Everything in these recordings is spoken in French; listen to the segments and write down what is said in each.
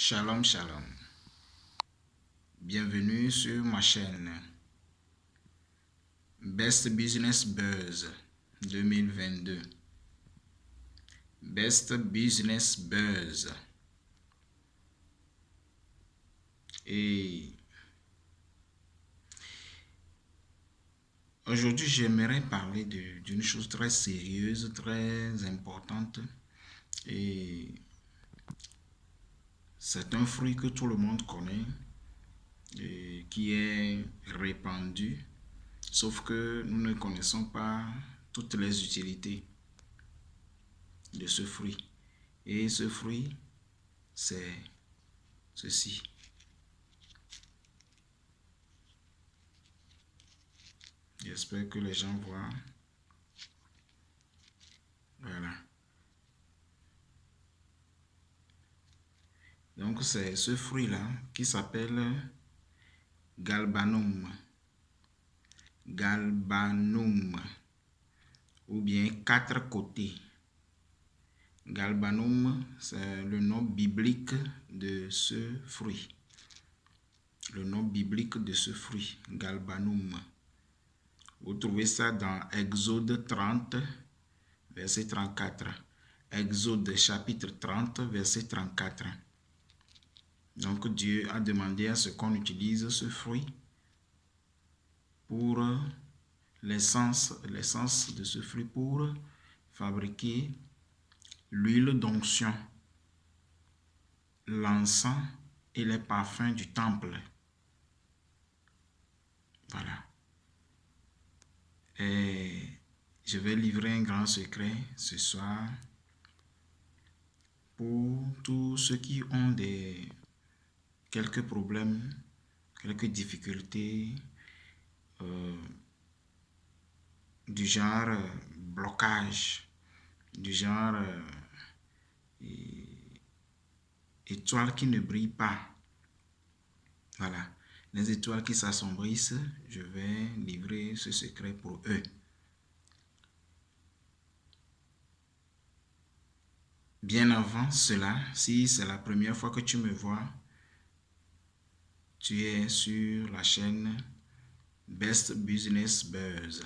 Shalom, shalom. Bienvenue sur ma chaîne Best Business Buzz 2022. Best Business Buzz. Et aujourd'hui, j'aimerais parler d'une chose très sérieuse, très importante. Et c'est un fruit que tout le monde connaît et qui est répandu. Sauf que nous ne connaissons pas toutes les utilités de ce fruit. Et ce fruit, c'est ceci. J'espère que les gens voient. Voilà. Donc c'est ce fruit-là qui s'appelle galbanum. Galbanum. Ou bien quatre côtés. Galbanum, c'est le nom biblique de ce fruit. Le nom biblique de ce fruit, galbanum. Vous trouvez ça dans Exode 30, verset 34. Exode chapitre 30, verset 34. Donc Dieu a demandé à ce qu'on utilise ce fruit pour l'essence de ce fruit pour fabriquer l'huile d'onction, l'encens et les parfums du temple. Voilà. Et je vais livrer un grand secret ce soir pour tous ceux qui ont quelques problèmes, quelques difficultés du genre blocage, du genre étoiles qui ne brillent pas. Voilà, les étoiles qui s'assombrissent, je vais livrer ce secret pour eux. Bien avant cela, si c'est la première fois que tu me vois, tu es sur la chaîne Best Business Buzz.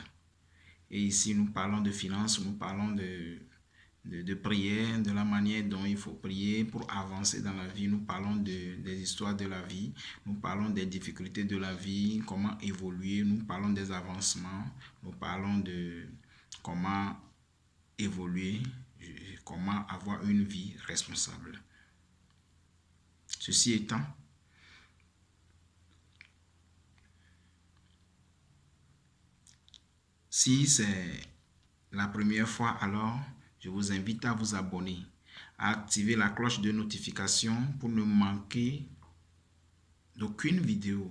Et ici, nous parlons de finances, nous parlons de prière, de la manière dont il faut prier pour avancer dans la vie. Nous parlons des histoires de la vie, nous parlons des difficultés de la vie, comment évoluer, nous parlons des avancements, nous parlons de comment évoluer, comment avoir une vie responsable. Ceci étant, si c'est la première fois, alors je vous invite à vous abonner, à activer la cloche de notification pour ne manquer d'aucune vidéo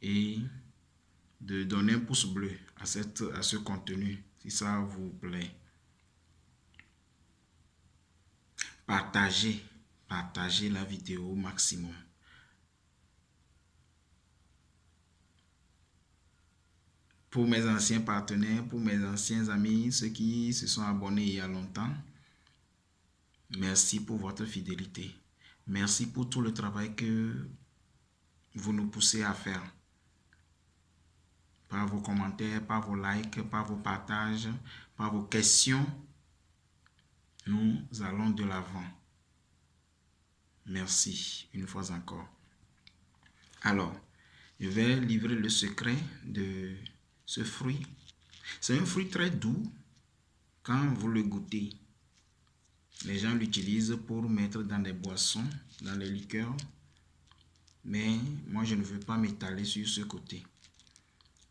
et de donner un pouce bleu à ce contenu si ça vous plaît. Partagez la vidéo au maximum. Pour mes anciens partenaires, pour mes anciens amis, ceux qui se sont abonnés il y a longtemps, merci pour votre fidélité. Merci pour tout le travail que vous nous poussez à faire. Par vos commentaires, par vos likes, par vos partages, par vos questions, nous allons de l'avant. Merci une fois encore. Alors, je vais livrer le secret de ce fruit. C'est un fruit très doux quand vous le goûtez. Les gens l'utilisent pour mettre dans des boissons, dans les liqueurs. Mais moi, je ne veux pas m'étaler sur ce côté.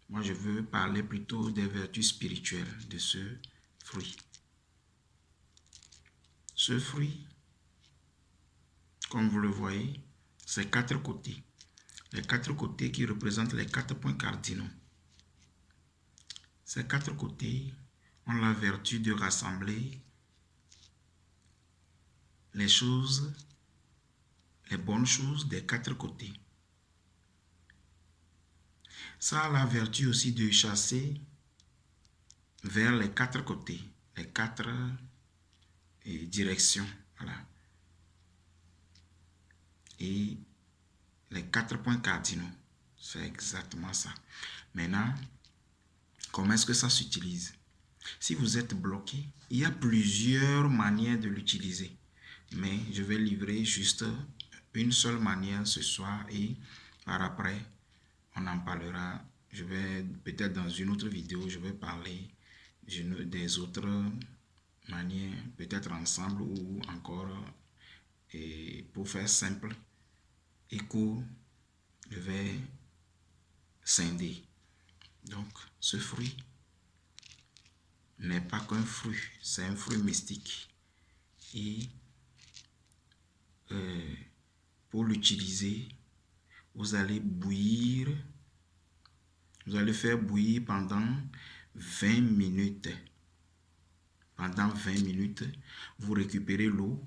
Moi, je veux parler plutôt des vertus spirituelles de ce fruit. Ce fruit, comme vous le voyez, c'est quatre côtés. Les quatre côtés qui représentent les quatre points cardinaux. Ces quatre côtés ont la vertu de rassembler les choses, les bonnes choses des quatre côtés. Ça a la vertu aussi de chasser vers les quatre côtés, les quatre directions. Voilà. et les 4 points cardinaux. C'est exactement ça. Maintenant, comment est-ce que ça s'utilise? Si vous êtes bloqué, il y a plusieurs manières de l'utiliser. Mais je vais livrer juste une seule manière ce soir et par après, on en parlera. Je vais peut-être dans une autre vidéo, je vais parler des autres manières, peut-être ensemble ou encore. Et pour faire simple et court, je vais scinder. Donc, ce fruit n'est pas qu'un fruit, c'est un fruit mystique. Et pour l'utiliser, vous allez bouillir, vous allez faire bouillir pendant 20 minutes. Pendant 20 minutes, vous récupérez l'eau.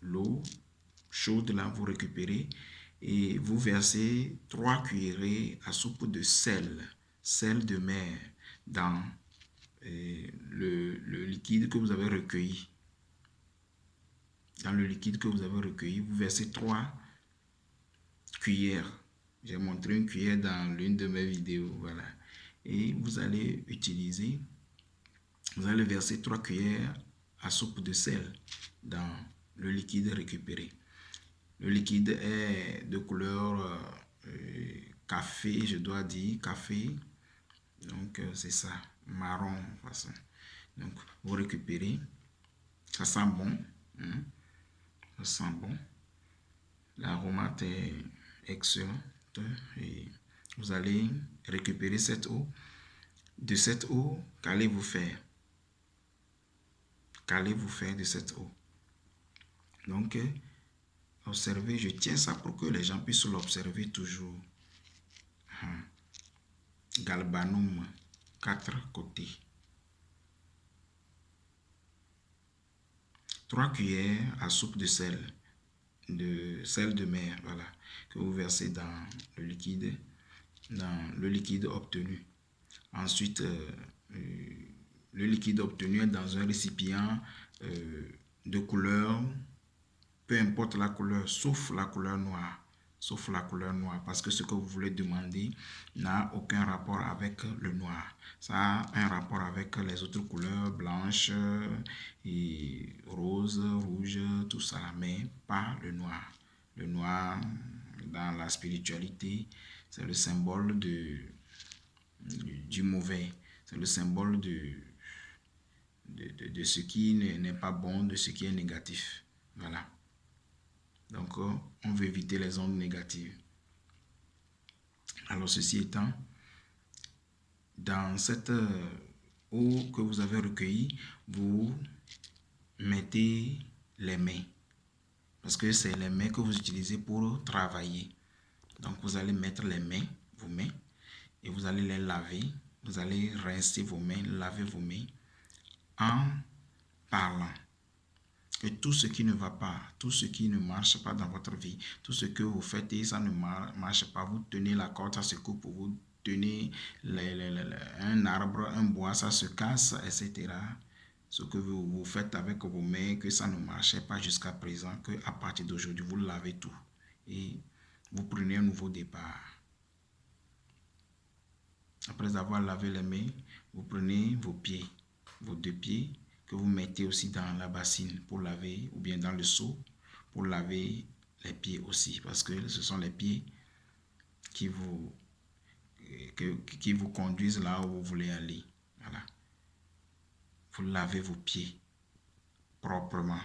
L'eau chaude là, vous récupérez et vous versez 3 cuillerées à soupe de sel de mer dans le liquide que vous avez recueilli. Dans le liquide que vous avez recueilli, vous versez 3 cuillères. J'ai montré une cuillère dans l'une de mes vidéos, voilà. Et vous allez utiliser, vous allez verser 3 cuillères à soupe de sel dans le liquide récupéré. Le liquide est de couleur café, je dois dire, café. Donc, c'est ça, marron, de toute façon. Donc, vous récupérez. Ça sent bon. Hein? Ça sent bon. L'aromate est excellent. Et vous allez récupérer cette eau. De cette eau, qu'allez-vous faire? Qu'allez-vous faire de cette eau? Donc, observez, je tiens ça pour que les gens puissent l'observer toujours. Galbanum, 4 côtés. 3 cuillères à soupe de sel de mer, voilà, que vous versez dans le liquide obtenu. Ensuite, le liquide obtenu est dans un récipient de couleur, peu importe la couleur, sauf la couleur noire. Sauf la couleur noire, parce que ce que vous voulez demander n'a aucun rapport avec le noir. Ça a un rapport avec les autres couleurs, blanches et rose, rouge, tout ça, mais pas le noir. Le noir, dans la spiritualité, c'est le symbole du mauvais. C'est le symbole de ce qui n'est pas bon, de ce qui est négatif. Voilà. Donc, on veut éviter les ondes négatives. Alors, ceci étant, dans cette eau que vous avez recueillie, vous mettez les mains. Parce que c'est les mains que vous utilisez pour travailler. Donc, vous allez mettre les mains, vos mains, et vous allez les laver. Vous allez rincer vos mains, laver vos mains en parlant. Que tout ce qui ne va pas, tout ce qui ne marche pas dans votre vie, tout ce que vous faites et ça ne marche pas, vous tenez la corde, ça se coupe, vous tenez un arbre, un bois, ça se casse, etc. Ce que vous faites avec vos mains, que ça ne marchait pas jusqu'à présent, que à partir d'aujourd'hui, vous lavez tout et vous prenez un nouveau départ. Après avoir lavé les mains, vous prenez vos pieds, vos 2 pieds, que vous mettez aussi dans la bassine pour laver, ou bien dans le seau pour laver les pieds aussi, parce que ce sont les pieds qui vous conduisent là où vous voulez aller. Voilà. Vous lavez vos pieds proprement.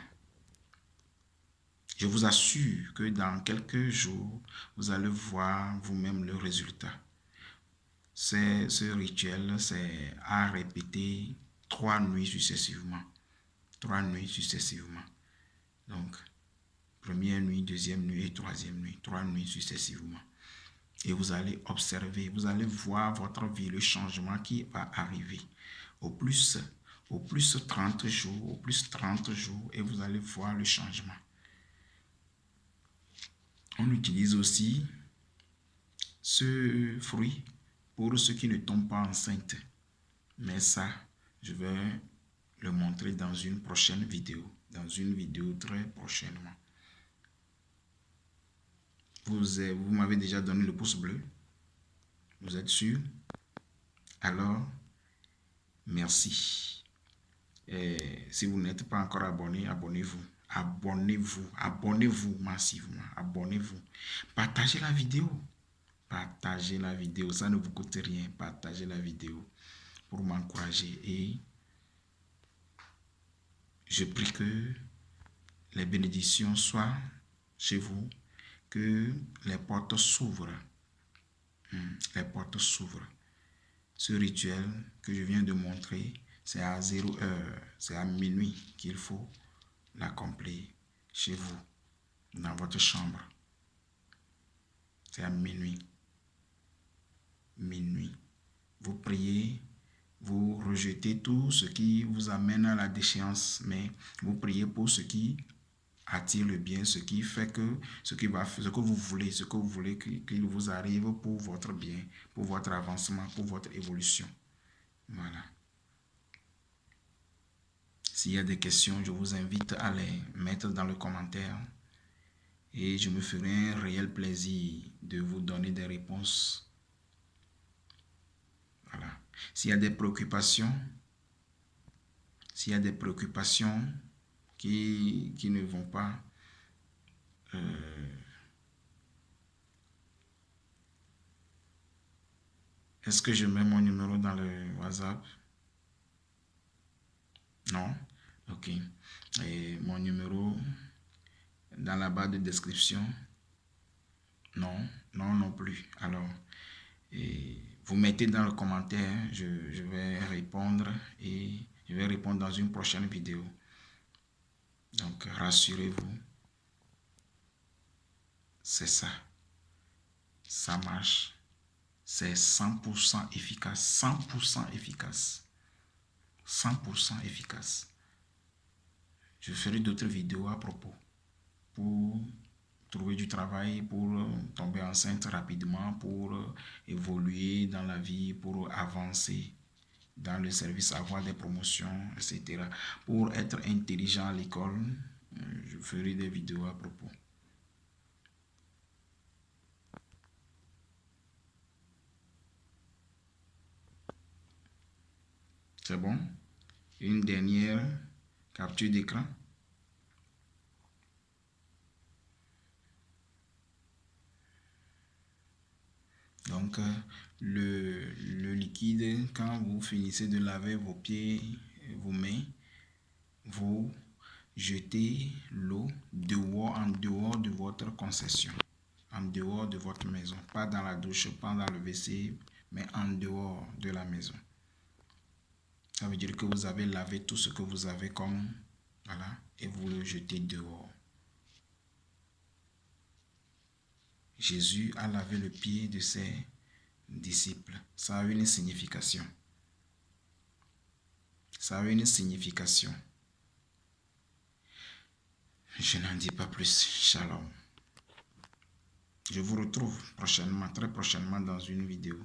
Je vous assure que dans quelques jours, vous allez voir vous-même le résultat. Ce rituel, c'est à répéter 3 nuits successivement. 3 nuits successivement. Donc, première nuit, deuxième nuit et troisième nuit. 3 nuits successivement. Et vous allez observer, vous allez voir votre vie, le changement qui va arriver. Au plus 30 jours, au plus 30 jours, et vous allez voir le changement. On utilise aussi ce fruit pour ceux qui ne tombent pas enceintes. Mais ça, je vais le montrer dans une prochaine vidéo. dans une vidéo très prochainement. Vous m'avez déjà donné le pouce bleu. Vous êtes sûr? Alors, merci. Et si vous n'êtes pas encore abonné, abonnez-vous. Abonnez-vous. Abonnez-vous massivement. Abonnez-vous. Partagez la vidéo. Partagez la vidéo. Ça ne vous coûte rien. Partagez la vidéo pour m'encourager. Et je prie que les bénédictions soient chez vous. Que les portes s'ouvrent. Les portes s'ouvrent. Ce rituel que je viens de montrer, c'est à 0 heure, c'est à minuit qu'il faut l'accomplir chez vous, dans votre chambre. C'est à minuit. Minuit. Vous priez, vous rejetez tout ce qui vous amène à la déchéance, mais vous priez pour ce qui attire le bien, ce qui fait que ce que vous voulez qu'il vous arrive pour votre bien, pour votre avancement, pour votre évolution. Voilà. S'il y a des questions, je vous invite à les mettre dans le commentaire et je me ferai un réel plaisir de vous donner des réponses. Voilà. S'il y a des préoccupations, qui ne vont pas, est-ce que je mets mon numéro dans le WhatsApp? Non? Ok. Et mon numéro dans la barre de description? Non, non plus. Alors, vous mettez dans le commentaire, je vais répondre et je vais répondre dans une prochaine vidéo. Donc, rassurez-vous, c'est ça. Ça marche. C'est 100% efficace. 100% efficace. 100% efficace. Je ferai d'autres vidéos à propos pour trouver du travail, pour tomber enceinte rapidement, pour évoluer dans la vie, pour avancer dans le service, avoir des promotions, etc. Pour être intelligent à l'école, je ferai des vidéos à propos. C'est bon? Une dernière capture d'écran. Donc, le liquide, quand vous finissez de laver vos pieds, vos mains, vous jetez l'eau en dehors de votre concession, en dehors de votre maison, pas dans la douche, pas dans le WC, mais en dehors de la maison. Ça veut dire que vous avez lavé tout ce que vous avez comme, voilà, et vous le jetez dehors. Jésus a lavé le pied de ses disciples. Ça a une signification. Ça a une signification. Je n'en dis pas plus. Shalom. Je vous retrouve prochainement, très prochainement dans une vidéo.